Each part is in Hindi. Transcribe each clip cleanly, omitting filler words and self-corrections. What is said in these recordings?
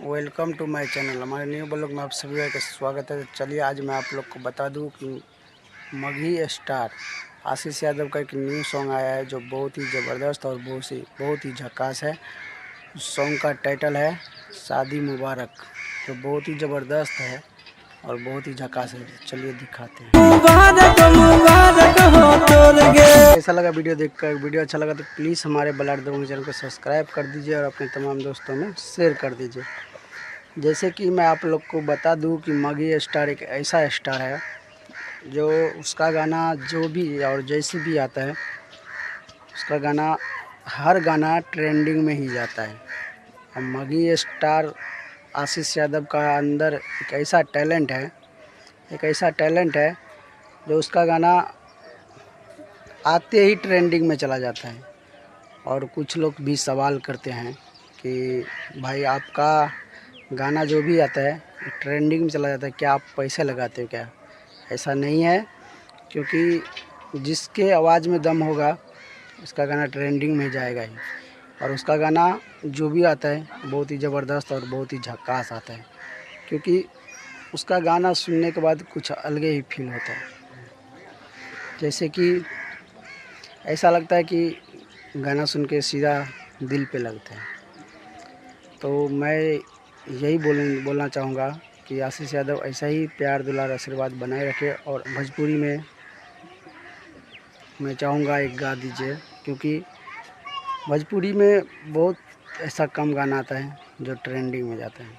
Welcome to my channel. हमारे न्यू ब्लॉग में आप सभी का स्वागत है। चलिए आज मैं आप लोग को बता दूं कि मगही स्टार आशीष यादव का एक न्यू सॉन्ग आया है जो बहुत ही ज़बरदस्त और बहुत ही झकास है। उस सॉन्ग का टाइटल है शादी मुबारक, जो बहुत ही ज़बरदस्त है और बहुत ही झकास है। चलिए दिखाते हैं। कैसा लगा वीडियो देखकर? वीडियो अच्छा लगा तो प्लीज़ हमारे ब्लड दबंग चैनल को सब्सक्राइब कर दीजिए और अपने तमाम दोस्तों में शेयर कर दीजिए। जैसे कि मैं आप लोग को बता दूं कि मगही स्टार एक ऐसा स्टार है जो उसका गाना जो भी और जैसे भी आता है उसका गाना हर गाना ट्रेंडिंग में ही जाता है। और मगही स्टार आशीष यादव का अंदर एक ऐसा टैलेंट है जो उसका गाना आते ही ट्रेंडिंग में चला जाता है। और कुछ लोग भी सवाल करते हैं कि भाई आपका गाना जो भी आता है ट्रेंडिंग में चला जाता है, क्या आप पैसे लगाते हो क्या? ऐसा नहीं है, क्योंकि जिसके आवाज़ में दम होगा उसका गाना ट्रेंडिंग में जाएगा ही। और उसका गाना जो भी आता है बहुत ही ज़बरदस्त और बहुत ही झकास आता है, क्योंकि उसका गाना सुनने के बाद कुछ अलग ही फील होता है। जैसे कि ऐसा लगता है कि गाना सुन के सीधा दिल पे लगता है। तो मैं यही बोलना चाहूँगा कि आशीष यादव ऐसा ही प्यार दुलार आशीर्वाद बनाए रखे। और भोजपुरी में मैं चाहूँगा एक गा दीजिए, क्योंकि भोजपुरी में बहुत ऐसा कम गाना आता है जो ट्रेंडिंग में जाता है।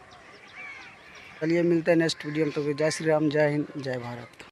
चलिए मिलते हैं नेक्स्ट वीडियो में। तो जय श्री राम, जय हिंद, जय भारत।